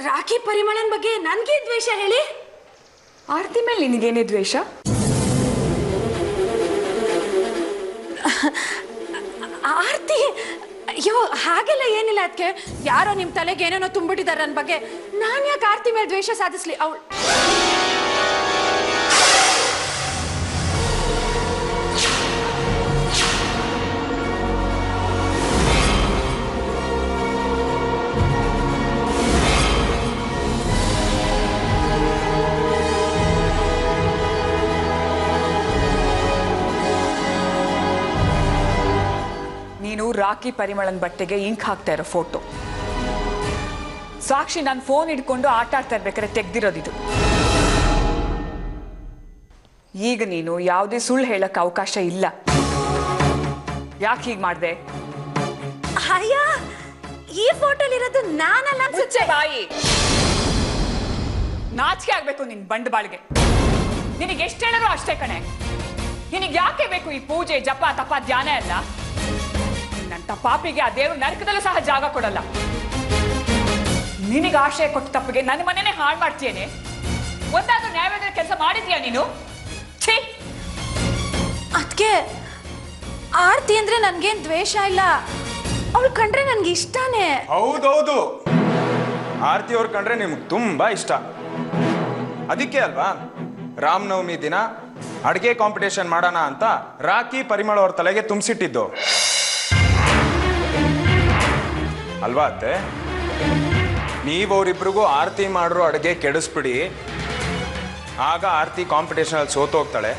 ರಾಖಿ ಪರಿಮಳನ್ ಬಗ್ಗೆ ನನ್ಗೆ ದ್ವೇಷ ಹೇಳಿ? ಆರತಿ ಮೇಲೆ ನಿನಗೇನೇ ದ್ವೇಷ? ಆರತಿ ಅಯ್ಯೋ ಹಾಗೆಲ್ಲ ಏನಿಲ್ಲ. ಅದಕ್ಕೆ ಯಾರೋ ನಿಮ್ಮ ತಲೆಗೆ ಏನೇನೋ ತುಂಬಿಟ್ಟಿದ್ದಾರೆ ನನ್ನ ಬಗ್ಗೆ. ನಾನು ಯಾಕೆ ಆರತಿ ಮೇಲೆ ದ್ವೇಷ ಸಾಧಿಸ್ಲಿ? ಅವಳು ನೀನು ರಾಖಿ ಪರಿಮಳನ್ ಬಟ್ಟೆಗೆ ಇಂಕ್ ಹಾಕ್ತಾ ಇರೋ ಫೋಟೋ ಸಾಕ್ಷಿ ನಾನು ಫೋನ್ ಹಿಡ್ಕೊಂಡು ಆಟ ಆಡ್ತಾ ಇರ್ಬೇಕಾದ್ರೆ ತೆಗ್ದಿರೋದಿದು. ಈಗ ನೀನು ಯಾವುದೇ ಸುಳ್ಳು ಹೇಳಕ್ ಅವಕಾಶ ಇಲ್ಲ. ಯಾಕೆ ಹೀಗೆ ಮಾಡಿದೆ? ಅಯ್ಯ, ಈ ಫೋಟೋಲಿರೋದು ನಾನಲ್ಲ. ಮುಚ್ಚೆ ಬಾಯಿ. ನಾಚಿಕೆ ಆಗ್ಬೇಕು ನಿನ್ ಬಂಡವಾಳ್ಗೆ. ನಿನಗೆ ಎಷ್ಟು ಹೇಳಿದ್ರು ಅಷ್ಟೇ ಕಣೆ. ನಿನಗೆ ಯಾಕೆ ಬೇಕು ಈ ಪೂಜೆ ಜಪ ತಪ ಧ್ಯಾನ ಎಲ್ಲ? ನನ್ನ ಪಾಪಿಗೆ ಆ ದೇವರು ನರಕದಲ್ಲೂ ಸಹ ಜಾಗ ಕೊಡಲ್ಲ. ನಿನಗೆ ಆಶ್ರಯ ಕೊಟ್ಟ ತಪ್ಪಿಗೆ ನನ್ನ ಮನೆನೇ ಹಾಳು ಮಾಡ್ತೀಯೇನೆ. ಒಂದಾದ್ರೂ ನ್ಯಾಯವಾದ ಕೆಲಸ ಮಾಡಿದ್ಯಾ ನೀನು? ಛೀ! ಅದಕ್ಕೆ ಆರತಿ ಅಂದ್ರೆ ನನ್ಗೇನ್ ದ್ವೇಷ ಇಲ್ಲ. ಅವಳು ಕಂಡ್ರೆ ನನ್ಗೆ ಇಷ್ಟನೇ. ಹೌದೌದು, ಆರತಿ ಅವ್ರು ಕಂಡ್ರೆ ನಿಮ್ಗೆ ತುಂಬಾ ಇಷ್ಟ. ಅದಕ್ಕೆ ಅಲ್ವಾ ರಾಮನವಮಿ ದಿನ ಅಡುಗೆ ಕಾಂಪಿಟೇಷನ್ ಮಾಡೋಣ ಅಂತ ರಾಖಿ ಪರಿಮಳ ಅವ್ರ ತಲೆಗೆ ತುಂಬಿಸಿಟ್ಟಿದ್ದು ಅಲ್ವಾ ಅತ್ತೆ? ನೀವು ಅವರಿಬ್ರಿಗೂ ಆರತಿ ಮಾಡ್ರು ಅಡುಗೆ ಕೆಡಿಸ್ಬಿಡಿ, ಆಗ ಆರತಿ ಕಾಂಪಿಟೇಷನ್ ಅಲ್ಲಿ ಸೋತೋಗ್ತಾಳೆ.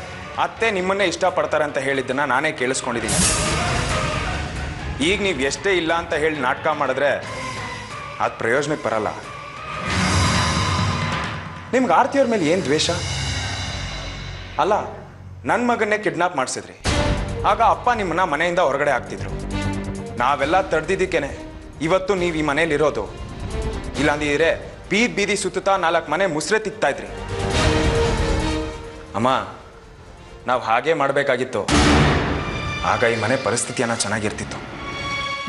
ಅತ್ತೆ ನಿಮ್ಮನ್ನೇ ಇಷ್ಟಪಡ್ತಾರೆ ಅಂತ ಹೇಳಿದ್ದನ್ನ ನಾನೇ ಕೇಳಿಸ್ಕೊಂಡಿದ್ದೀನಿ. ಈಗ ನೀವು ಎಷ್ಟೇ ಇಲ್ಲ ಅಂತ ಹೇಳಿ ನಾಟಕ ಮಾಡಿದ್ರೆ ಅದು ಪ್ರಯೋಜನಕ್ಕೆ ಬರಲ್ಲ. ನಿಮ್ಗೆ ಆರತಿಯವ್ರ ಮೇಲೆ ಏನು ದ್ವೇಷ? ಅಲ್ಲ, ನನ್ನ ಮಗನ್ನೇ ಕಿಡ್ನಾಪ್ ಮಾಡಿಸಿದ್ರಿ, ಆಗ ಅಪ್ಪ ನಿಮ್ಮನ್ನ ಮನೆಯಿಂದ ಹೊರಗಡೆ ಹಾಕ್ತಿದ್ರು. ನಾವೆಲ್ಲ ತಡೆದಿದ್ದಕ್ಕೇನೆ ಇವತ್ತು ನೀವು ಈ ಮನೇಲಿರೋದು. ಇಲ್ಲಾಂದಿದ್ರೆ ಬೀದಿ ಸುತ್ತಾ 4 ಮನೆ ಮುಸ್ರೆ ತಿಕ್ತಾ ಇದ್ರಿ. ಅಮ್ಮ, ನಾವು ಹಾಗೆ ಮಾಡಬೇಕಾಗಿತ್ತು, ಆಗ ಈ ಮನೆ ಪರಿಸ್ಥಿತಿಯನ್ನ ಚೆನ್ನಾಗಿರ್ತಿತ್ತು.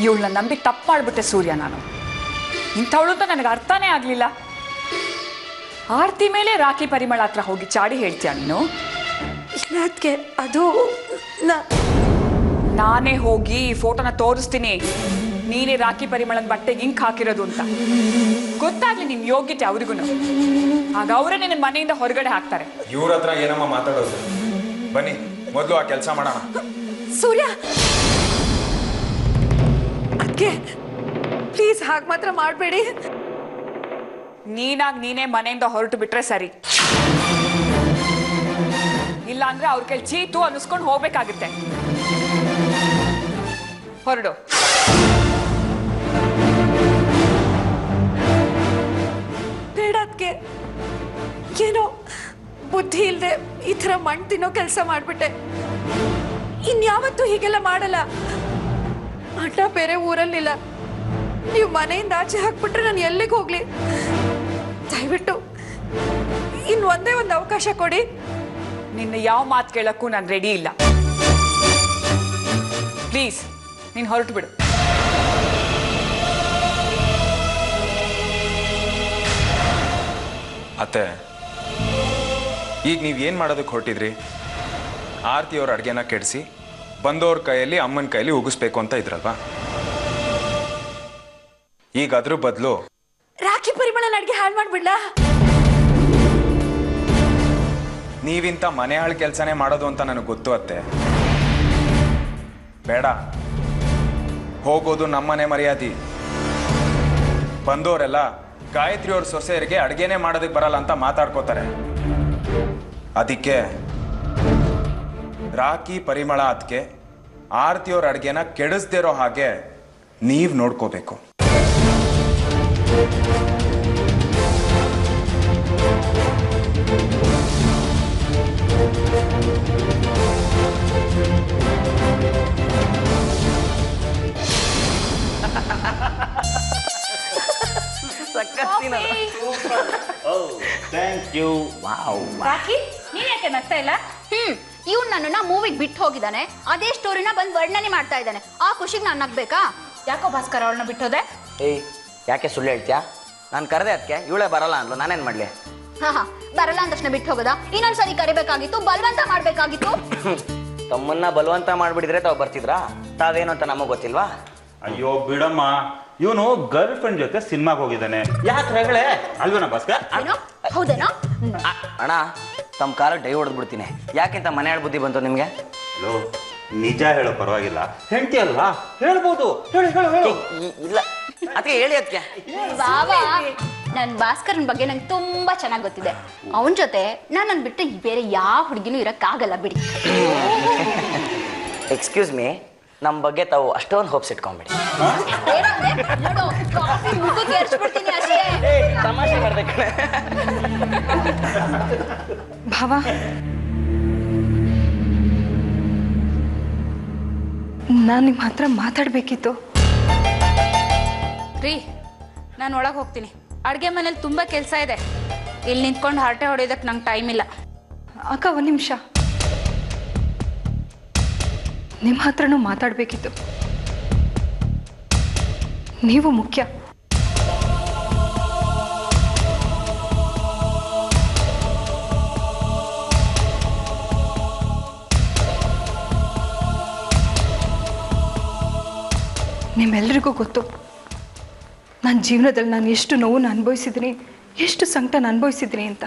ಇವಳನ್ನ ನಂಬಿ ತಪ್ಪು ಮಾಡ್ಬಿಟ್ಟೆ ಸೂರ್ಯ. ನಾನು ಇಂಥವಳು ಅಂತ ನನಗೆ ಅರ್ಥನೇ ಆಗಲಿಲ್ಲ. ಆರತಿ ಮೇಲೆ ರಾಖಿ ಪರಿಮಳ ಹತ್ರ ಹೋಗಿ ಚಾಡಿ ಹೇಳ್ತೀಯ ನೀನು? ಇಲ್ಲ ಅದಕ್ಕೆ, ಅದು ನಾನೇ ಹೋಗಿ ಈ ಫೋಟೋನ ತೋರಿಸ್ತೀನಿ. ನೀನೇ ರಾಖಿ ಪರಿಮಳನ ಬಟ್ಟೆಗೆ ಇಂಕ್ ಹಾಕಿರೋದು ಅಂತ ಗೊತ್ತಾಗ್ಲಿ ನಿನ್ ಯೋಗ್ಯತೆ ಅವ್ರಿಗೂ. ಆಗ ಅವರೇ ನಿನ್ನ ಮನೆಯಿಂದ ಹೊರಗಡೆ ಹಾಕ್ತಾರೆ. ಇವ್ರ ಹತ್ರ ಏನಮ್ಮ ಮಾತಾಡೋದು? ಬನ್ನಿ ಮೊದಲು ಆ ಕೆಲಸ ಮಾಡೋಣ. ಸೂರ್ಯ, ಅದಕ್ಕೆ ಪ್ಲೀಸ್ ಹಾಗೆ ಮಾತ್ರ ಮಾಡಬೇಡಿ. ನೀನೇ ಮನೆಯಿಂದ ಹೊರಟು ಬಿಟ್ರೆ ಸರಿ. ಇಲ್ಲ ಅಂದ್ರೆ ಅವ್ರ ಕೈ ಚೀತು ಅನ್ನಿಸ್ಕೊಂಡು ಹೋಗ್ಬೇಕಾಗುತ್ತೆ. ಹೊರಡು. ಬೇಡ ಅದಕ್ಕೆ, ಏನೋ ಬುದ್ಧಿ ಇಲ್ಲದೆ ಈ ಥರ ಮಣ್ಣು ತಿನ್ನೋ ಕೆಲಸ ಮಾಡಿಬಿಟ್ಟೆ. ಇನ್ಯಾವತ್ತೂ ಹೀಗೆಲ್ಲ ಮಾಡಲ್ಲ. ಅಣ್ಣ ಬೇರೆ ಊರಲ್ಲಿಲ್ಲ, ನೀವು ಮನೆಯಿಂದ ಆಚೆ ಹಾಕ್ಬಿಟ್ರೆ ನಾನು ಎಲ್ಲಿಗೆ ಹೋಗ್ಲಿ? ದಯವಿಟ್ಟು ಒಂದೇ ಒಂದು ಅವಕಾಶ ಕೊಡಿ. ನಿನ್ನ ಯಾವ ಮಾತು ಕೇಳಕ್ಕೂ ನಾನು ರೆಡಿ ಇಲ್ಲ. ಪ್ಲೀಸ್ ನೀನು ಹೊರಟು ಬಿಡು. ಅತ್ತೆ, ಈಗ ನೀವು ಏನು ಮಾಡೋದಕ್ಕೆ ಹೊರಟಿದ್ರಿ? ಆರತಿಯವ್ರ ಅಡುಗೆನ ಕೆಡಿಸಿ ಬಂದವ್ರ ಕೈಯಲ್ಲಿ ಅಮ್ಮನ ಕೈಯಲ್ಲಿ ಉಗಿಸ್ಬೇಕು ಅಂತ ಇದ್ರಲ್ವಾ? ಈಗ ಅದ್ರ ಬದಲು ರಾಖಿ ಪರಿಮಳನ ಅಡುಗೆ ಹಾಳು ಮಾಡ್ಬಿಡ್ಲಾ? ನೀವಿಂತ ಮನೆ ಹಾಳು ಕೆಲಸನೇ ಮಾಡೋದು ಅಂತ ನನಗೆ ಗೊತ್ತು ಅತ್ತೆ. ಬೇಡ, ಹೋಗೋದು ನಮ್ಮನೆ ಮರ್ಯಾದೆ. ಬಂದವರೆಲ್ಲ ಗಾಯತ್ರಿ ಅವ್ರ ಸೊಸೆಯರಿಗೆ ಅಡುಗೆನೇ ಮಾಡೋದಕ್ಕೆ ಬರಲ್ಲ ಅಂತ ಮಾತಾಡ್ಕೋತಾರೆ. ಅದಕ್ಕೆ ರಾಖಿ ಪರಿಮಳ ಅದಕ್ಕೆ ಆರತಿಯವ್ರ ಅಡುಗೆನ ಕೆಡಿಸ್ದಿರೋ ಹಾಗೆ ನೀವು ನೋಡ್ಕೋಬೇಕು. Thank you. ವಾವ್. ರಾಖಿ, ನೀನ್ ಯಾಕೆ ನಗ್ತಾ ಇಲ್ಲ? ಇವ್ನು ನನ್ನನ್ನ ಮೂವಿಗೆ ಬಿಟ್ಟು ಹೋಗಿದ್ದಾನೆ, ಅದೇ ಸ್ಟೋರಿನ ಬಂದು ವರ್ಣನೆ ಮಾಡ್ತಾ ಇದ್ದಾನೆ. ಆ ಖುಷಿಗೆ ನಾನು ನಗ್ಬೇಕಾ? ಯಾಕೋ ಭಾಸ್ಕರ್ ಅವಳನ್ನ ಬಿಟ್ಟೋದೆ? ಏಯ್, ಯಾಕೆ ಸುಳ್ಳು ಹೇಳ್ತೀಯಾ? ನಾನು ಕರೆದೆ ಅದಕ್ಕೆ, ಇವಳೇ ಬರಲ್ಲ ಅಂದ್ಲು, ನಾನೇನು ಮಾಡಲಿ? ಹಾ ಬರಲ್ಲ ಅಂದ ತಕ್ಷಣ ಬಿಟ್ಟು ಹೋಗೋದಾ? ಇನ್ನೊಂದ್ಸರಿ ಕರಿಬೇಕಾಗಿತ್ತು, ಬಲವಂತ ಮಾಡ್ಬೇಕಾಗಿತ್ತು. ತಮ್ಮನ್ನ ಬಲವಂತ ಮಾಡ್ಬಿಡಿದ್ರೆ ತಾವು ಬರ್ತಿದ್ರಾ? ತಾವೇನು ಅಂತ ನಮಗೆ ಗೊತ್ತಿಲ್ವಾ? ಅಯ್ಯೋ ಬಿಡಮ್ಮ, ಇವನು ಗರ್ಲ್ ಫ್ರೆಂಡ್ ಜೊತೆ ಸಿನಿಮಾಗೆ ಹೋಗಿದ್ದಾನೆ. ಯಾಕೆ ರಗಳೆ ಅಲ್ವೇನಾ ಭಾಸ್ಕರ್? ಏನೋ ಹೌದೇನೋ? ಅಣ್ಣ ತಮ್ಮ ಕಾಲ ಡೈ ಹೊಡೆದ್ಬಿಡ್ತೀನಿ. ಯಾಕೆಂತ ಮನೆ ಬುದ್ಧಿ ಬಂತು ನಿಮಗೆ? ಹಲೋ, ನಿಜ ಹೇಳೋ ಪರವಾಗಿಲ್ಲ, ಹೆಂಡತಿ ಅಲ್ವಾ, ಹೇಳ್ಬೋದು. ಹೇಳು ಹೇಳು ಹೇಳು. ಇಲ್ಲ ಅದಕ್ಕೆ ಹೇಳಿ ಅದಕ್ಕೆ. ಬಾಬಾ, ನನ್ ಭಾಸ್ಕರನ್ ಬಗ್ಗೆ ನಂಗೆ ತುಂಬಾ ಚೆನ್ನಾಗಿ ಗೊತ್ತಿದೆ. ಅವನ ಜೊತೆ ನಾನು ಬಿಟ್ಟು ಬೇರೆ ಯಾವ ಹುಡುಗಿನೂ ಇರಕ್ಕಾಗಲ್ಲ ಬಿಡಿ. ಎಕ್ಸ್ಕ್ಯೂಸ್ ಮೀ, ನಮ್ಮ ಬಗ್ಗೆ ತಾವು ಅಷ್ಟೊಂದು ಹೋಪ್ಸ್ ಇಟ್ಕೊಂಬಿಡಿ. ತಮಾಷೆ ಮಾಡ್ಬೇಕು. ಭಾವ, ನಾನು ನಿಮ್ಮ ಹತ್ರ ಮಾತಾಡ್ಬೇಕಿತ್ತು. ರೀ, ನಾನು ಒಳಗೆ ಹೋಗ್ತೀನಿ. ಅಡುಗೆ ಮನೇಲಿ ತುಂಬ ಕೆಲಸ ಇದೆ. ಇಲ್ಲಿ ನಿಂತ್ಕೊಂಡು ಹರಟೆ ಹೊಡೆಯೋದಕ್ಕೆ ನಂಗೆ ಟೈಮ್ ಇಲ್ಲ. ಅಕ್ಕ, ಒಂದು ನಿಮಿಷ, ನಿಮ್ಮ ಹತ್ರನೂ ಮಾತಾಡಬೇಕಿತ್ತು. ನೀವು ಮುಖ್ಯ. ನಿಮ್ಮೆಲ್ಲರಿಗೂ ಗೊತ್ತು ನನ್ನ ಜೀವನದಲ್ಲಿ ನಾನು ಎಷ್ಟು ನೋವನ್ನು ಅನುಭವಿಸಿದ್ದೀನಿ, ಎಷ್ಟು ಸಂಕಟನ ಅನುಭವಿಸಿದ್ದೀನಿ ಅಂತ.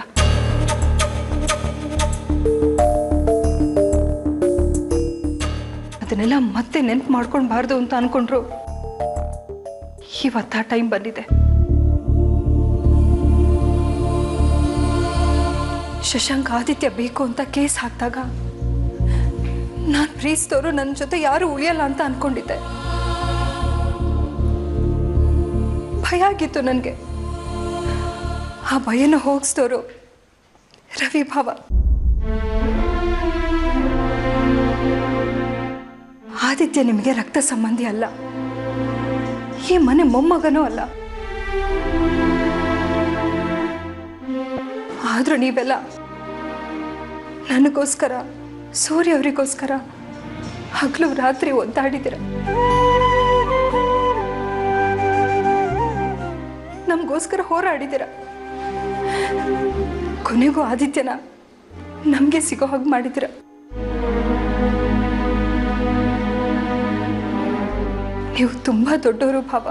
ಅದನ್ನೆಲ್ಲ ಮತ್ತೆ ನೆನಪು ಮಾಡ್ಕೊಳ್ಬಾರ್ದು ಅಂತ ಅನ್ಕೊಂಡ್ರು. ಇವತ್ತು ಆ ಟೈಮ್ ಬಂದಿದೆ. ಶಶಾಂಕ್ ಆದಿತ್ಯ ಬೇಕು ಅಂತ ಕೇಸ್ ಹಾಕಿದಾಗ ನಾನು ಪ್ರೀತಿಸಿದವರು ನನ್ನ ಜೊತೆ ಯಾರು ಉಳಿಯಲ್ಲ ಅಂತ ಅನ್ಕೊಂಡಿದ್ದೆ. ಭಯ ಆಗಿತ್ತು ನನಗೆ. ಆ ಭಯನ ಹೋಗಿಸಿದವರು ರವಿ ಭಾವ. ಆದಿತ್ಯ ನಿಮಗೆ ರಕ್ತ ಸಂಬಂಧಿ ಅಲ್ಲ, ಈ ಮನೆ ಮೊಮ್ಮಗನೂ ಅಲ್ಲ. ಆದ್ರೂ ನೀವೆಲ್ಲ ನನಗೋಸ್ಕರ, ಸೂರ್ಯ ಅವರಿಗೋಸ್ಕರ ಹಗಲು ರಾತ್ರಿ ಒದ್ದಾಡಿದಿರ. ನಮಗೋಸ್ಕರ ಹೋರಾಡಿದಿರ. ಕೊನೆಗೂ ಆದಿತ್ಯನ ನಮಗೆ ಸಿಗೋ ಹಾಗೆ ಮಾಡಿದಿರ. ನೀವು ತುಂಬಾ ದೊಡ್ಡವರು ಭಾವ.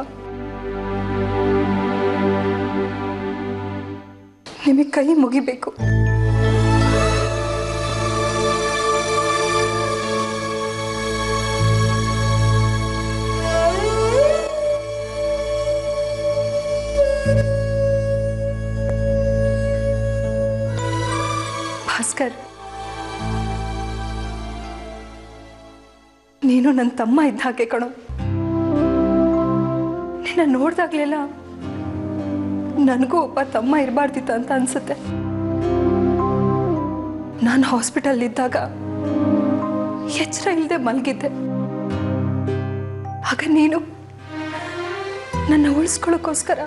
ನಿಮಗೆ ಕೈ ಮುಗಿಬೇಕು. ಭಾಸ್ಕರ್, ನೀನು ನನ್ನ ತಮ್ಮ ಇದ್ದ ಹಾಗೆ ಕಣೋ. ನಿನ್ನ ನೋಡ್ದಾಗ್ಲೆಲ್ಲ ನನಗೂ ಒಬ್ಬ ತಮ್ಮ ಇರಬಾರ್ದಿತ್ತ ಅಂತ ಅನ್ಸುತ್ತೆ. ನಾನು ಹಾಸ್ಪಿಟಲ್ ಇದ್ದಾಗ ಎಚ್ಚರ ಇಲ್ಲದೆ ಮಲಗಿದ್ದೆ. ಆಗ ನೀನು ನನ್ನ ಉಳಿಸ್ಕೊಳ್ಳೋಕ್ಕೋಸ್ಕರ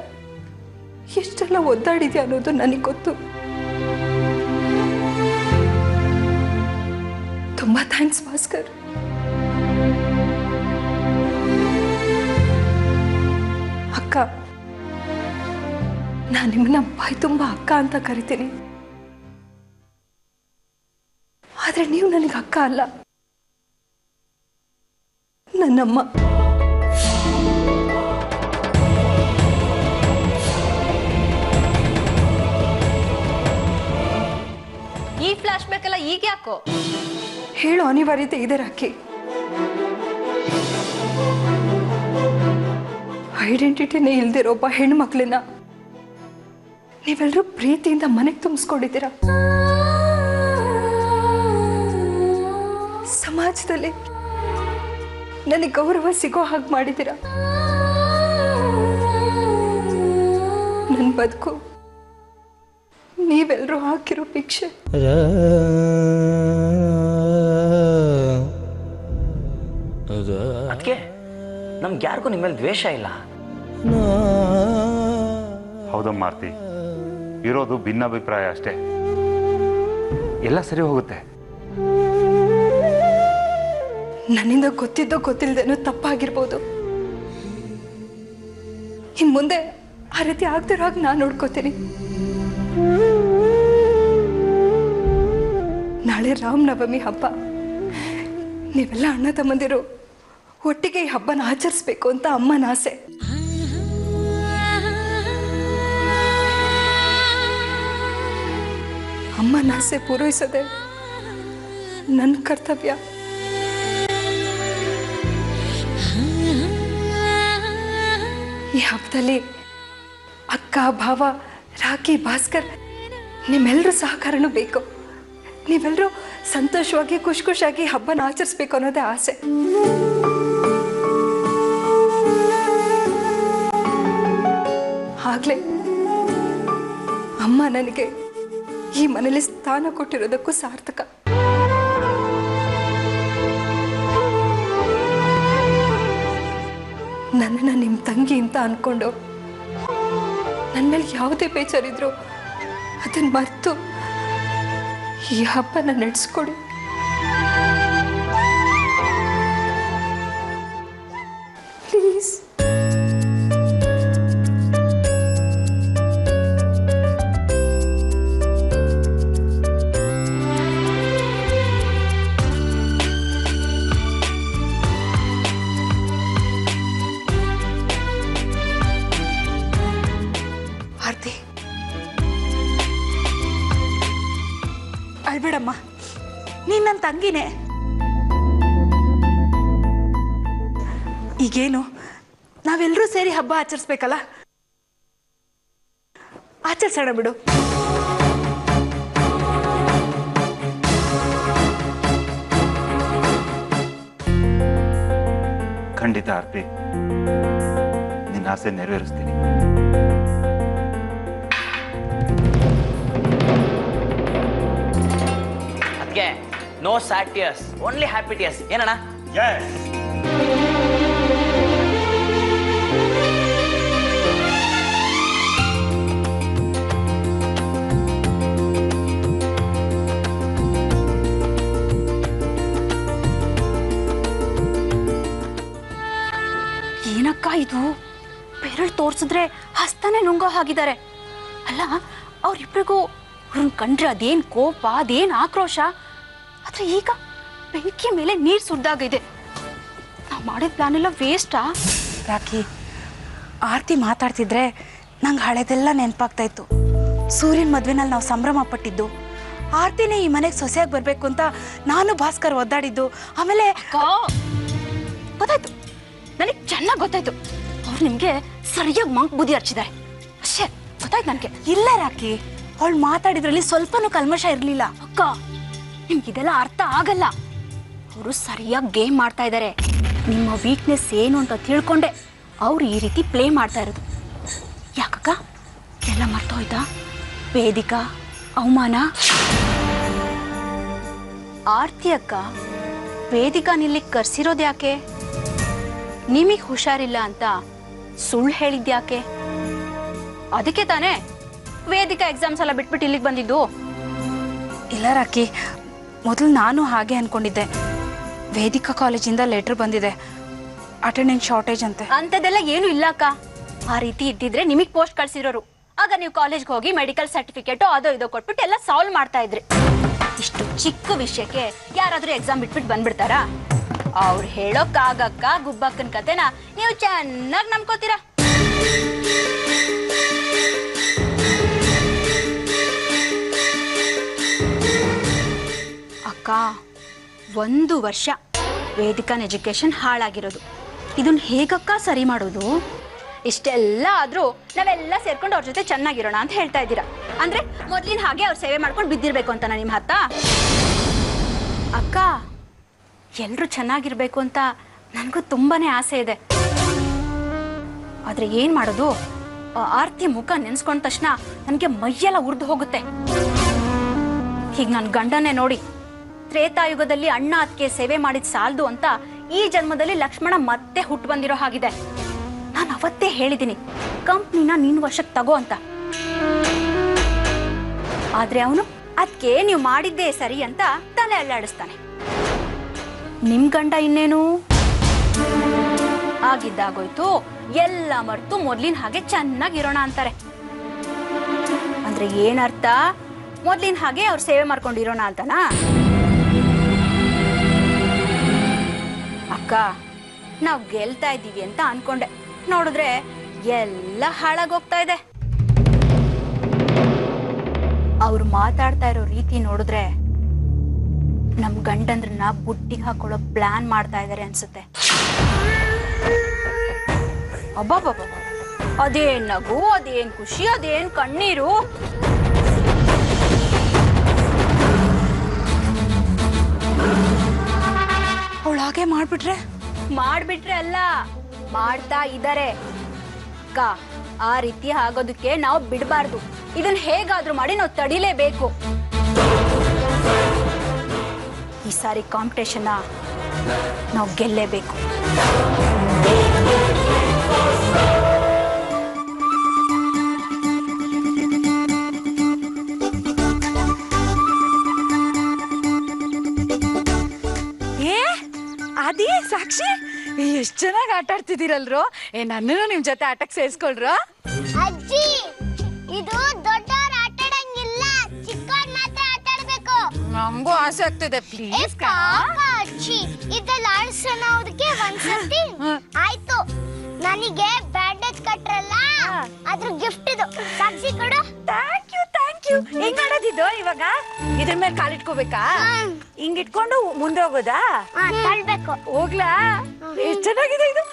ಎಷ್ಟೆಲ್ಲ ಒದ್ದಾಡಿದ್ಯಾ ಅನ್ನೋದು ನನಗೆ ಗೊತ್ತು. ತುಂಬಾ ಥ್ಯಾಂಕ್ಸ್ ಭಾಸ್ಕರ್. ಅಕ್ಕ, ನಾನು ನಿಮ್ಮನ್ನ ಬಾಯಿ ತುಂಬಾ ಅಕ್ಕ ಅಂತ ಕರಿತೀನಿ. ಆದ್ರೆ ನೀವು ನನಗೆ ಅಕ್ಕ ಅಲ್ಲ, ನನ್ನಮ್ಮ. ಈ ಫ್ಲಾಶ್ ಬ್ಯಾಕ್ ಎಲ್ಲ ಈಗ ಯಾಕೋ? ಹೇಳೋ ಅನಿವಾರ್ಯತೆ ಇದೆ ರಾಕಿ. ಐಡೆಂಟಿಟಿನೇ ಇಲ್ದಿರೋ ಒಬ್ಬ ಹೆಣ್ಣು ಮಕ್ಕಳನ್ನ ನೀವೆಲ್ಲರೂ ಪ್ರೀತಿಯಿಂದ ಮನೆಗೆ ತುಂಬಿಸ್ಕೊಂಡಿದ್ದೀರ. ಸಮಾಜದಲ್ಲಿ ನನಗೆ ಗೌರವ ಸಿಗೋ ಹಾಗೆ ಮಾಡಿದ್ದೀರ. ನನ್ನ ಬದುಕು ನೀವೆಲ್ಲರೂ ಹಾಕಿರೋ ಭಿಕ್ಷೆ. ಅದಕ್ಕೆ ನಮ್ಗೆ ಯಾರಿಗೂ ನಿಮ್ಮ ಮೇಲೆ ದ್ವೇಷ ಇಲ್ಲ. ಹೌದಮ್ಮ ಮಾರ್ತಿ, ಇರೋದು ಭಿನ್ನಾಭಿಪ್ರಾಯ ಅಷ್ಟೇ, ಎಲ್ಲ ಸರಿ ಹೋಗುತ್ತೆ. ನನ್ನಿಂದ ಗೊತ್ತಿದ್ದೋ ಗೊತ್ತಿಲ್ಲದೇನೋ ತಪ್ಪಾಗಿರ್ಬೋದು. ಇನ್ ಮುಂದೆ ಆ ರೀತಿ ಆಗ್ದಿರೋ ಹಾಗೆ ನಾನು ನೋಡ್ಕೋತೀನಿ. ನಾಳೆ ರಾಮನವಮಿ ಹಬ್ಬ. ನೀವೆಲ್ಲ ಅಣ್ಣ ತಮ್ಮಂದಿರು ಒಟ್ಟಿಗೆ ಈ ಹಬ್ಬನ ಆಚರಿಸ್ಬೇಕು ಅಂತ ಅಮ್ಮನ ಆಸೆ. ಅಮ್ಮನ ಆಸೆ ಪೂರೈಸೋದೆ ನನ್ನ ಕರ್ತವ್ಯ. ಈ ಹಬ್ಬದಲ್ಲಿ ಅಕ್ಕ, ಭಾವ, ರಾಖಿ, ಭಾಸ್ಕರ್ ನಿಮ್ಮೆಲ್ಲರ ಸಹಕಾರನೂ ಬೇಕು. ನೀವೆಲ್ಲರೂ ಸಂತೋಷವಾಗಿ ಖುಷಿಯಾಗಿ ಹಬ್ಬನ ಆಚರಿಸ್ಬೇಕು ಅನ್ನೋದೇ ಆಸೆ. ಆಗ್ಲೇ ಅಮ್ಮ ನನಗೆ ಈ ಮನೇಲಿ ಸ್ಥಾನ ಕೊಟ್ಟಿರೋದಕ್ಕೂ ಸಾರ್ಥಕ. ನನ್ನನ್ನು ನಿಮ್ಮ ತಂಗಿ ಅಂತ ಅನ್ಕೊಂಡು ನನ್ನ ಮೇಲೆ ಯಾವುದೇ ಬೇಜಾರಿದ್ರು ಅದನ್ನು ಮರೆತು ಈ ಹಬ್ಬನ ನಡೆಸ್ಕೊಡಿ. ಪ್ಲೀಸ್. ಆರ್ತಿ, ಅಳ್ಬೇಡಮ್ಮ, ನೀನ್ ನನ್ನ ತಂಗಿನೇ. ಈಗೇನು ನಾವೆಲ್ಲರೂ ಸೇರಿ ಹಬ್ಬ ಆಚರಿಸ್ಬೇಕಲ್ಲ, ಆಚರಿಸೋಣ ಬಿಡು. ಖಂಡಿತ ಆರ್ತಿ, ನಿನ್ನ ಆಸೆ ನೆರವೇರಿಸ್ತೀನಿ. ಅದಕ್ಕೆ no sad tears, only happy tears. ಏನಣ್ಣ? ಏನಕ್ಕ ಇದು? ಬೆರಳು ತೋರ್ಸಿದ್ರೆ ಹಸ್ತಾನೆ ನುಂಗೋ ಹಾಗಿದ್ದಾರೆ. ಅಲ್ಲ, ಅವ್ರಿಬ್ರಿಗೂ ಅವ್ರನ್ನ ಕಂಡ್ರೆ ಅದೇನ್ ಕೋಪ, ಅದೇನ್ ಆಕ್ರೋಶ. ಆದ್ರೆ ಈಗ ಬೆಂಕಿ ಮೇಲೆ ನೀರು ಸುಡ್ದಾಗಿದೆ. ನಾವು ಮಾಡಿದ ಪ್ಲಾನ್ ಎಲ್ಲ ವೇಸ್ಟಾ? ರಾಖಿ, ಆರ್ತಿ ಮಾತಾಡ್ತಿದ್ರೆ ನಂಗೆ ಹಳೆದೆಲ್ಲ ನೆನಪಾಗ್ತಾ ಇತ್ತು. ಸೂರ್ಯನ ಮದ್ವೆನಲ್ಲಿ ನಾವು ಸಂಭ್ರಮ ಪಟ್ಟಿದ್ದು, ಆರ್ತಿನೇ ಈ ಮನೆಗೆ ಸೊಸೆಯಾಗಿ ಬರಬೇಕು ಅಂತ ನಾನು ಭಾಸ್ಕರ್ ಒದ್ದಾಡಿದ್ದು. ಆಮೇಲೆ ಗೊತ್ತಾಯ್ತು, ನನಗೆ ಚೆನ್ನಾಗಿ ಗೊತ್ತಾಯ್ತು. ಅವ್ರು ನಿಮ್ಗೆ ಸರಿಯಾಗಿ ಮಂಕ್ ಬುದ್ಧಿ ಹಚ್ಚಿದ್ದಾರೆ ಅಷ್ಟೇ. ಗೊತ್ತಾಯ್ತು ನನಗೆ. ಇಲ್ಲ ರಾಖಿ, ಅವಳು ಮಾತಾಡಿದ್ರಲ್ಲಿ ಸ್ವಲ್ಪನೂ ಕಲ್ಮಶ ಇರಲಿಲ್ಲ. ಅಕ್ಕ, ನಿಮ್ಗಿದೆಲ್ಲ ಅರ್ಥ ಆಗಲ್ಲ. ಅವರು ಸರಿಯಾಗಿ ಗೇಮ್ ಮಾಡ್ತಾ ಇದ್ದಾರೆ. ನಿಮ್ಮ ವೀಕ್ನೆಸ್ ಏನು ಅಂತ ತಿಳ್ಕೊಂಡೆ ಅವ್ರು ಈ ರೀತಿ ಪ್ಲೇ ಮಾಡ್ತಾ ಇರೋದು. ಯಾಕಕ್ಕ ಎಲ್ಲ ಮರ್ತೋಯ್ತಾ? ವೇದಿಕಾ, ಅವಮಾನ. ಆರ್ತಿ ಅಕ್ಕ, ವೇದಿಕಾ ನಿಲ್ಲಿಗೆ ಕರ್ಸಿರೋದು ಯಾಕೆ? ನಿಮಗೆ ಹುಷಾರಿಲ್ಲ ಅಂತ ಸುಳ್ಳು ಹೇಳಿದ್ಯಾಕೆ? ಅದಕ್ಕೆ ತಾನೇ ವೇದಿಕಾ ಎಕ್ಸಾಮ್ಸ್ ಎಲ್ಲ ಬಿಟ್ಬಿಟ್ಟು ಇಲ್ಲಿಗೆ ಬಂದಿದ್ದು. ಇಲ್ಲ ರಾಖಿ, ಮೊದಲು ನಾನು ಹಾಗೆ ಅನ್ಕೊಂಡಿದ್ದೆ. ವೇದಿಕಾ ಕಾಲೇಜಿಂದ ಲೆಟರ್ ಬಂದಿದೆ, ಅಟೆಂಡೆನ್ಸ್ ಶಾರ್ಟೇಜ್ ಅಂತೆ. ಅಂಥದ್ದೆಲ್ಲ ಏನು ಇಲ್ಲ ಅಕ್ಕ. ಆ ರೀತಿ ಇದ್ದಿದ್ರೆ ನಿಮಗೆ ಪೋಸ್ಟ್ ಕಳ್ಸಿರೋರು. ಆಗ ನೀವು ಕಾಲೇಜ್ಗೆ ಹೋಗಿ ಮೆಡಿಕಲ್ ಸರ್ಟಿಫಿಕೇಟು ಅದೋ ಇದೋ ಕೊಟ್ಬಿಟ್ಟು ಎಲ್ಲ ಸಾಲ್ವ್ ಮಾಡ್ತಾ ಇದ್ರಿ. ಇಷ್ಟು ಚಿಕ್ಕ ವಿಷಯಕ್ಕೆ ಯಾರಾದರೂ ಎಕ್ಸಾಮ್ ಬಿಟ್ಬಿಟ್ಟು ಬಂದ್ಬಿಡ್ತಾರಾ? ಅವ್ರು ಹೇಳೋ ಕಾಗಕ್ಕ ಗುಬ್ಬಕ್ಕನ ಕತೆನ ನೀವು ಚೆನ್ನಾಗಿ ನಂಬ್ಕೋತೀರಾ. ಅಕ್ಕ, 1 ವರ್ಷ ವೇದಿಕನ್ ಎಜುಕೇಶನ್ ಹಾಳಾಗಿರೋದು. ಇದನ್ನ ಹೇಗಕ್ಕ ಸರಿ ಮಾಡೋದು? ಇಷ್ಟೆಲ್ಲ ಆದ್ರೂ ನಾವೆಲ್ಲ ಸೇರ್ಕೊಂಡು ಅವ್ರ ಜೊತೆ ಚೆನ್ನಾಗಿರೋಣ ಅಂತ ಹೇಳ್ತಾ ಇದ್ದೀರಾ. ಅಂದ್ರೆ ಮೊದ್ಲಿನ ಹಾಗೆ ಅವ್ರ ಸೇವೆ ಮಾಡ್ಕೊಂಡು ಬಿದ್ದಿರ್ಬೇಕು ಅಂತ ನಿಮ್ಮ ಹತ್ತ? ಅಕ್ಕ, ಎಲ್ರೂ ಚೆನ್ನಾಗಿರ್ಬೇಕು ಅಂತ ನನಗೂ ತುಂಬಾನೇ ಆಸೆ ಇದೆ. ಆದ್ರೆ ಏನ್ ಮಾಡೋದು? ಆರ್ತಿ ಮುಖ ನೆನ್ಸ್ಕೊಂಡ ತಕ್ಷಣ ನನಗೆ ಮೈಯೆಲ್ಲ ಉರ್ದು ಹೋಗುತ್ತೆ. ಹೀಗೆ ನನ್ನ ಗಂಡನೇ ನೋಡಿ, ತ್ರೇತಾಯುಗದಲ್ಲಿ ಅಣ್ಣ ಅದಕ್ಕೆ ಸೇವೆ ಮಾಡಿದ ಸಾಲದು ಅಂತ ಈ ಜನ್ಮದಲ್ಲಿ ಲಕ್ಷ್ಮಣ ಮತ್ತೆ ಹುಟ್ಟು ಬಂದಿರೋ ಹಾಗಿದೆ. ನಾನು ಅವತ್ತೇ ಹೇಳಿದ್ದೀನಿ ಕಂಪ್ನಿನ ನಿನ್ನ ವಶಕ್ಕೆ ತಗೋ ಅಂತ. ಆದ್ರೆ ಅವನು ಅದಕ್ಕೆ ನೀವು ಮಾಡಿದ್ದೇ ಸರಿ ಅಂತ ತಲೆ ಅಲ್ಲಾಡಿಸ್ತಾನೆ. ನಿಮ್ ಗಂಡ ಇನ್ನೇನು ಆಗಿದ್ದಾಗೋಯ್ತು, ಎಲ್ಲ ಮರ್ತು ಮೊದ್ಲಿನ ಹಾಗೆ ಚೆನ್ನಾಗಿರೋಣ ಅಂತಾರೆ. ಅಂದ್ರೆ ಏನರ್ಥ? ಮೊದ್ಲಿನ ಹಾಗೆ ಅವ್ರು ಸೇವೆ ಮಾಡ್ಕೊಂಡಿರೋಣ ಅಂತನಾ? ಅಕ್ಕ, ನಾವ್ ಗೆಲ್ತಾ ಇದ್ದೀವಿ ಅಂತ ಅನ್ಕೊಂಡೆ, ನೋಡಿದ್ರೆ ಎಲ್ಲ ಹಾಳಾಗೋಗ್ತಾ ಇದೆ. ಅವ್ರು ಮಾತಾಡ್ತಾ ಇರೋ ರೀತಿ ನೋಡಿದ್ರೆ ನಮ್ ಗಂಡಂದ್ರನ್ನ ಬುಟ್ಟಿಗೆ ಹಾಕೊಳ್ಳೋ ಪ್ಲಾನ್ ಮಾಡ್ತಾ ಇದಾರೆ ಅನ್ಸುತ್ತೆ. ಅಬ್ಬಬ್ಬಬ್ಬ, ಅದೇನ್ ನಗು, ಅದೇನ್ ಖುಷಿ, ಅದೇನ್ ಕಣ್ಣೀರು. ಅವಳು ಹಾಗೆ ಮಾಡ್ಬಿಟ್ರೆ ಅಲ್ಲ, ಮಾಡ್ತಾ ಇದ್ದಾರೆ. ಅಕ್ಕ, ಆ ರೀತಿ ಆಗೋದಕ್ಕೆ ನಾವು ಬಿಡಬಾರ್ದು. ಇದನ್ನ ಹೇಗಾದ್ರೂ ಮಾಡಿ ನಾವು ತಡಿಲೇಬೇಕು. ಈ ಸಾರಿ ಕಾಂಪಿಟೇಷನ್ ನಾವು ಗೆಲ್ಲೇಬೇಕು. ಅದೇ ಸಾಕ್ಷಿ, ಎಷ್ಟ್ ಚೆನ್ನಾಗಿ ಆಟ ಆಡ್ತಿದ್ದೀರಲ್ರು. ನನ್ನನ್ನು ನಿಮ್ ಜೊತೆ ಆಟಕ್ಕೆ ಸೇರಿಸ್ಕೊಳ್ರು. ಅಜ್ಜಿ, ಇದು ದೊಡ್ಡವ್ರ ಆಟ ಆಡಂಗಿಲ್ಲ, ಚಿಕ್ಕವ್ರ ಮಾತ್ರ ಆಟ ಆಡ್ಬೇಕು. ನಮಗೂ ಆಸೆ ಆಗ್ತಿದೆ, ಪ್ಲೀಸ್. ಅಜ್ಜಿ, ಇದೆಲ್ಲ ಆಡ್ಸೋದಕ್ಕೆ ಒಂದ್ಸತಿ ಆಯ್ತು. ನನಗೆ ಬ್ಯಾಂಡೇಜ್ ಕಟ್ರಲ್ಲ, ಅದ್ರ ಗಿಫ್ಟ್ ಇದು. ಸಾಕ್ಷಿ ಕೊಡು. Thank you. ಹೆಂಗ್ ಆಡೋದಿದ್ದು ಇವಾಗ? ಇದ್ರ ಮೇಲೆ ಕಾಲಿಟ್ಕೋಬೇಕಾ? ಹಿಂಗ್ ಇಟ್ಕೊಂಡು ಮುಂದೆ ಹೋಗೋದಾ? ತಳ್ಬೇಕು. ಹೋಗ್ಲಾ? ಎಷ್ಟ್ ಚೆನ್ನಾಗಿದೆ ಇದು.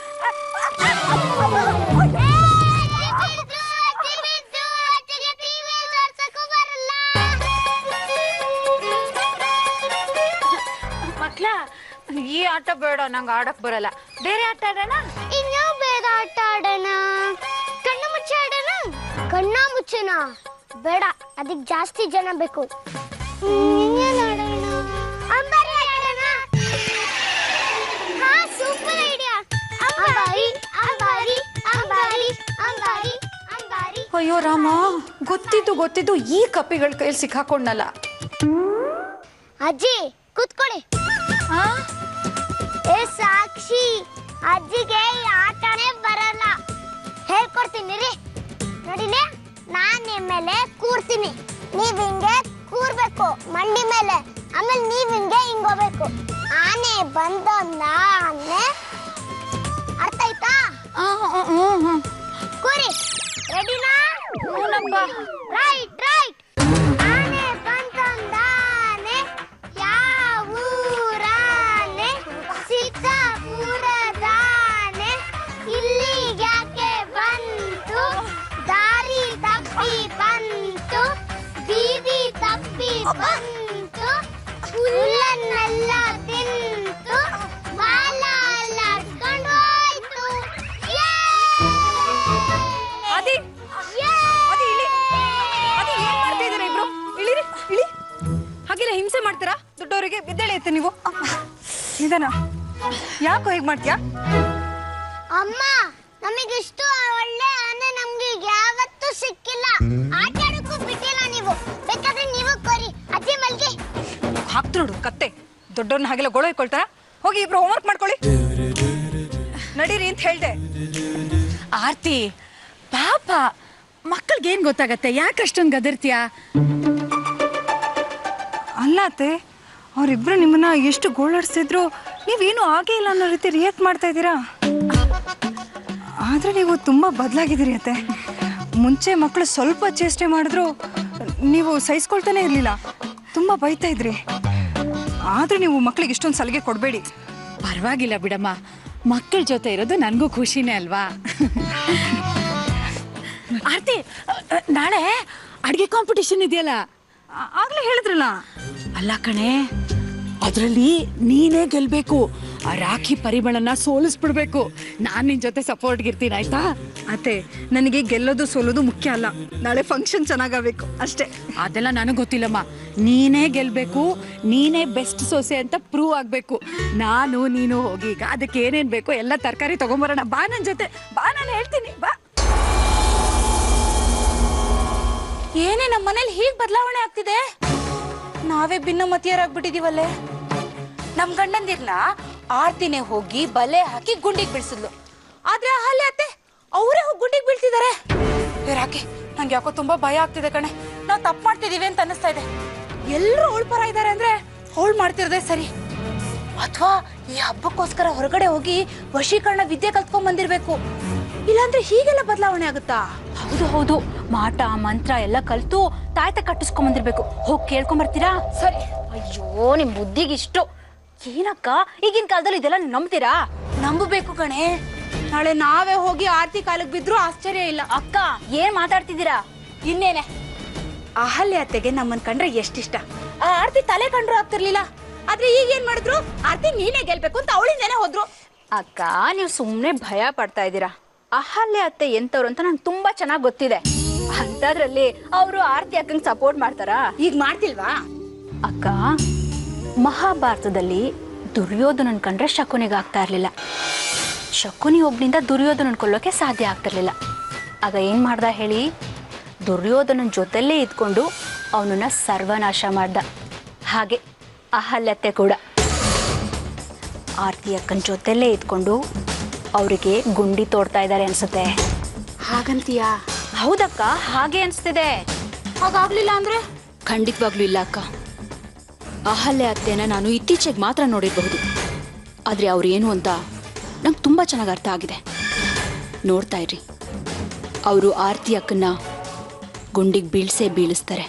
ಮಕ್ಳ, ಈ ಆಟ ಬೇಡ, ನಂಗೆ ಆಡಕ್ ಬರಲ್ಲ. ಬೇರೆ ಆಟ ಆಡೋಣ. ಇನ್ಯಾವ ಬೇರೆ ಆಟ ಆಡೋಣ? ಕಣ್ಣು ಮುಚ್ಚಿ ಆಡೋಣ. ಕಣ್ಣ ಮುಚ್ಚನ ಬೇಡ, ಅದಕ್ಕೆ ಜಾಸ್ತಿ ಜನ ಬೇಕು. ಅಂಬಾರಿ ಆಡೋಣ. ಹಾ, ಸೂಪರ್ ಐಡಿಯಾ. ಅಂಬಾರಿ ಅಂಬಾರಿ ಅಂಬಾರಿ ಅಂಬಾರಿ ಅಂಬಾರಿ. ಅಯ್ಯೋ ರಾಮ, ಗೊತ್ತಿದ್ದು ಈ ಕಪ್ಪಿಗಳ ಕೈಯಲ್ಲಿ ಸಿಕ್ಕಾಕೊಂಡಲ್ಲ. ಅಜ್ಜಿ ಕೂತ್ಕೊಳ್ಳಿ. ಏ ಸಾಕ್ಷಿ, ಅಜ್ಜಿಗೆ ಈ ಆಟನೇ ಬರಲ್ಲ, ಹೇಳ್ಕೊಡ್ತೀನಿ ರೀ. ನೋಡಿನೇ, ನಾನ್ ನಿಮ್ ಮೇಲೆ ಕೂರ್ತೀನಿ, ನೀವ್ ಹಿಂಗೆ ಕೂರ್ಬೇಕು ಮಂಡಿ ಮೇಲೆ. ಆಮೇಲೆ ನೀವ್ ಹಿಂಗೆ ಹಿಂಗೋಬೇಕು. ಆನೆ ಬಂದೊಂದ ಆನೆ, ಅರ್ಥ ಆಯ್ತಾ? ಕೂರಿ. ರೆಡಿನಾ? ರೈಟ್. ಆನೆ ಬಂದೊಂದ ಆನೆ, ಯಾವೂರಾನೆ? ಸಿಕ್ಕಾಪುರದಾನೆ. ಇಲ್ಲಿಗ್ಯಾಕೆ ಬಂತು? ದಾರಿ ತಪ್ಪಿ ಬಂತು, ಬೀದಿ ತಪ್ಪಿ ಬಂತು, ಹುಲ್ಲನ್ನೆಲ್ಲ ತಿಂತು, ಬಾಲ ಎಲ್ಲ ಅಡ್ಕೊಂಡು ಹೋಯ್ತು. ಹಾಗೆಲ್ಲ ಹಿಂಸೆ ಮಾಡ್ತೀರಾ ದೊಡ್ಡವರಿಗೆ? ಬಿದ್ದೇಳಿ ಐತೆ ನೀವು. ನಿಧಾನ. ಯಾಕೋ ಹೇಗ್ ಮಾಡ್ತೀಯಾ? ಅಮ್ಮ, ನಮಗಿಷ್ಟು ಒಳ್ಳೆ ಆನೆ ನಮ್ಗೆ ಯಾವತ್ತೂ ಸಿಕ್ಕಿಲ್ಲ. ಆಟ ಆಡಕ್ಕೂ ಬಿಟ್ಟಿಲ್ಲ ನೀವು. ಬೇಕಾದ್ರೆ ನೀವು ಕೊರಿ. ಅಜ್ಜಿ ಮಲ್ಗೆ ಹಾಕ್ತೋಡು ಕತ್ತೆ. ದೊಡ್ಡವ್ರನ್ನ ಹಾಗೆಲ್ಲ ಗೋಳ ಇಟ್ಕೊಳ್ತಾರ? ಹೋಗಿ ಇಬ್ರು ಹೋಮ್ವರ್ಕ್ ಮಾಡ್ಕೊಳ್ಳಿ. ನಡೀರಿ ಅಂತ ಹೇಳ್ದೆ. ಆರ್ತಿ, ಪಾಪ ಮಕ್ಕಳಿಗೇನ್ ಗೊತ್ತಾಗತ್ತೆ? ಯಾಕಷ್ಟೊಂದು ಗದರ್ತೀಯ? ಅಲ್ಲ ಅತ್ತೆ, ಅವರಿಬ್ರು ನಿಮ್ಮನ್ನ ಎಷ್ಟು ಗೋಳಾಡ್ಸಿದ್ರು ನೀವೇನು ಆಗೇ ಇಲ್ಲ ಅನ್ನೋ ರೀತಿ ರಿಯಾಕ್ಟ್ ಮಾಡ್ತಾ ಇದ್ದೀರಾ. ಆದ್ರೆ ನೀವು ತುಂಬಾ ಬದಲಾಗಿದ್ದೀರಿ ಅತ್ತೆ. ಮುಂಚೆ ಮಕ್ಕಳು ಸ್ವಲ್ಪ ಚೇಷ್ಟೆ ಮಾಡಿದ್ರು ನೀವು ಸಹಿಸ್ಕೊಳ್ತಾನೆ ಇರಲಿಲ್ಲ, ತುಂಬಾ ಬೈತಾ ಇದ್ರಿ. ಆದ್ರೆ ನೀವು ಮಕ್ಕಳಿಗೆ ಇಷ್ಟೊಂದು ಸಲಿಗೆ ಕೊಡಬೇಡಿ. ಪರವಾಗಿಲ್ಲ ಬಿಡಮ್ಮ, ಮಕ್ಕಳ ಜೊತೆ ಇರೋದು ನನಗೂ ಖುಷಿನೇ ಅಲ್ವಾ? ಆರ್ತಿ, ನಾಳೆ ಅಡ್ಗೆ ಕಾಂಪಿಟಿಷನ್ ಇದೆಯಲ್ಲ? ಆಗ್ಲೇ ಹೇಳಿದ್ರಲ್ಲ. ಅಲ್ಲ ಕಣೆ, ಅದರಲ್ಲಿ ನೀನೇ ಗೆಲ್ಬೇಕು. ಆ ರಾಖಿ ಪರಿಮಳನ ಸೋಲಿಸ್ಬಿಡ್ಬೇಕು. ನಾನು ನಿನ್ ಜೊತೆ ಸಪೋರ್ಟ್ಗಿರ್ತೀನಿ, ಆಯ್ತಾ? ಅತ್ತೆ, ನನಗೆ ಗೆಲ್ಲೋದು ಸೋಲೋದು ಮುಖ್ಯ ಅಲ್ಲ, ನಾಳೆ ಫಂಕ್ಷನ್ ಚೆನ್ನಾಗಬೇಕು ಅಷ್ಟೇ. ಅದೆಲ್ಲ ನನಗೆ ಗೊತ್ತಿಲ್ಲಮ್ಮ. ನೀನೇ ಗೆಲ್ಬೇಕು, ನೀನೇ ಬೆಸ್ಟ್ ಸೊಸೆ ಅಂತ ಪ್ರೂವ್ ಆಗ್ಬೇಕು. ನೀನು ಹೋಗಿ ಈಗ ಅದಕ್ಕೆ ಏನೇನ್ ಬೇಕು ಎಲ್ಲ ತರಕಾರಿ ತಗೊಂಬರೋಣ. ಬಾ ನನ್ನ ಜೊತೆ, ಬಾ, ನಾನು ಹೇಳ್ತೀನಿ, ಬಾ. ಏನೇ ನಮ್ಮ ಮನೇಲಿ ಹೀಗೆ ಬದಲಾವಣೆ ಆಗ್ತಿದೆ? ನಾವೇ ಭಿನ್ನಮತಿಯರಾಗ್ಬಿಟ್ಟಿದೀವಲ್ಲೇ. ನಮ್ ಗಂಡಂದಿರ್ನ ಆರ್ತಿನೇ ಹೋಗಿ ಬಲೆ ಹಾಕಿ ಗುಂಡಿಗೆ ಬಿಡಿಸಿದ್ಲು. ಆದ್ರೆ ಅಹಲ್ಯ ಅತ್ತೆ ಅವರೇ ಹೋಗಿ ಗುಂಡಿಗೆ ಬೀಳ್ತಿದ್ದಾರೆ. ರಾಕಿ, ನಂಗೆ ಯಾಕೋ ತುಂಬಾ ಭಯ ಆಗ್ತಿದೆ ಕಣೆ. ನಾವು ತಪ್ಪು ಮಾಡ್ತಿದೀವಿ ಅಂತ ಅನ್ನಿಸ್ತಾ ಇದೆ. ಎಲ್ಲರೂ ಅವಳ ಪರ ಇದ್ದಾರೆ ಅಂದ್ರೆ ಅವಳು ಮಾಡ್ತಿರೋದೇ ಸರಿ. ಅಥವಾ ಈ ಹಬ್ಬಕ್ಕೋಸ್ಕರ ಹೊರಗಡೆ ಹೋಗಿ ವಶೀಕರಣ ವಿದ್ಯೆ ಕಲ್ತ್ಕೊಂಡ್ ಬಂದಿರ್ಬೇಕು. ಇಲ್ಲಾಂದ್ರೆ ಹೀಗೆಲ್ಲ ಬದಲಾವಣೆ ಆಗುತ್ತಾ? ಹೌದು ಹೌದು, ಮಾಟ ಮಂತ್ರ ಎಲ್ಲ ಕಲ್ತು ತಾಯ್ತ ಕಟ್ಟಿಸ್ಕೊಂಡ್ ಬಂದಿರ್ಬೇಕು. ಹೋಗಿ ಕೇಳ್ಕೊಂಡ್ ಬರ್ತೀರಾ? ಸರಿ. ಅಯ್ಯೋ, ನಿಮ್ ಬುದ್ಧಿಗಿಷ್ಟು ಏನಕ್ಕ ಈಗಿನ ಕಾಲದಲ್ಲಿ ಇದೆಲ್ಲ ನಂಬ್ತೀರಾ? ನಂಬಬೇಕು ಕಣೆ. ನಾಳೆ ನಾವೇ ಹೋಗಿ ಆರ್ತಿ ಕಾಲಕ್ಕೆ ಬಿದ್ರು ಆಶ್ಚರ್ಯ ಇಲ್ಲ. ಅಕ್ಕ ಏನ್ ಮಾತಾಡ್ತಿದ್ದೀರಾ? ಇನ್ನೇನೆ, ಅಹಲ್ಯ ಅತ್ತೆಗೆ ನಮ್ಮನ್ ಕಂಡ್ರೆ ಎಷ್ಟಿಷ್ಟ. ಆ ಆರ್ತಿ ತಲೆ ಕಂಡ್ರು ಆಗ್ತಿರ್ಲಿಲ್ಲ. ಆದ್ರೆ ಈಗ ಏನ್ ಮಾಡಿದ್ರು, ಆರ್ತಿ ನೀನೇ ಗೆಲ್ಬೇಕು ಅಂತ ಅವಳಿಂದೇನೆ ಹೋದ್ರು. ಅಕ್ಕ, ನೀವು ಸುಮ್ನೆ ಭಯ ಪಡ್ತಾ ಇದ್ದೀರಾ. ಅಹಲ್ಯ ಅತ್ತೆ ಎಂತವ್ರು ಅಂತ ನಂಗೆ ತುಂಬಾ ಚೆನ್ನಾಗಿ ಗೊತ್ತಿದೆ. ಅಂತದ್ರಲ್ಲಿ ಅವರು ಆರ್ತಿ ಅಕ್ಕಂಗೆ ಸಪೋರ್ಟ್ ಮಾಡ್ತಾರಾ? ಈಗ ಮಾಡ್ತಿಲ್ವಾ? ಅಕ್ಕ, ಮಹಾಭಾರತದಲ್ಲಿ ದುರ್ಯೋಧನನ್ ಕಂಡ್ರೆ ಶಕುನಿಗೆ ಆಗ್ತಾ ಇರ್ಲಿಲ್ಲ. ಶಕುನಿ ಒಬ್ನಿಂದ ದುರ್ಯೋಧನನ್ ಕೊಲ್ಲೋಕೆ ಸಾಧ್ಯ ಆಗ್ತಿರ್ಲಿಲ್ಲ. ಆಗ ಏನ್ ಮಾಡ್ದ ಹೇಳಿ? ದುರ್ಯೋಧನನ್ ಜೊತೆಲ್ಲೇ ಇದ್ಕೊಂಡು ಅವನನ್ನ ಸರ್ವನಾಶ ಮಾಡ್ದ. ಹಾಗೆ ಅಹಲ್ಯತ್ತೆ ಕೂಡ ಆರ್ತಿ ಅಕ್ಕನ ಜೊತೆಲ್ಲೇ ಇದ್ಕೊಂಡು ಅವರಿಗೆ ಗುಂಡಿ ತೋಡ್ತಾ ಇದ್ದಾರೆ ಅನ್ಸುತ್ತೆ. ಹಾಗಂತೀಯಾ? ಹೌದಕ್ಕ, ಹಾಗೆ ಅನ್ಸ್ತಿದೆ. ಹಾಗಾಗ್ಲಿಲ್ಲ ಅಂದ್ರೆ? ಖಂಡಿತವಾಗ್ಲೂ ಇಲ್ಲ ಅಕ್ಕ. ಅಹಲ್ಯ ಅತ್ತೆನ ನಾನು ಇತ್ತೀಚೆಗೆ ಮಾತ್ರ ನೋಡಿರಬಹುದು. ಆದರೆ ಅವ್ರು ಏನು ಅಂತ ನಂಗೆ ತುಂಬ ಚೆನ್ನಾಗಿ ಅರ್ಥ ಆಗಿದೆ. ನೋಡ್ತಾ ಇರ್ರಿ, ಅವರು ಆರ್ತಿ ಅಕ್ಕನ್ನ ಗುಂಡಿಗೆ ಬೀಳಿಸ್ತಾರೆ.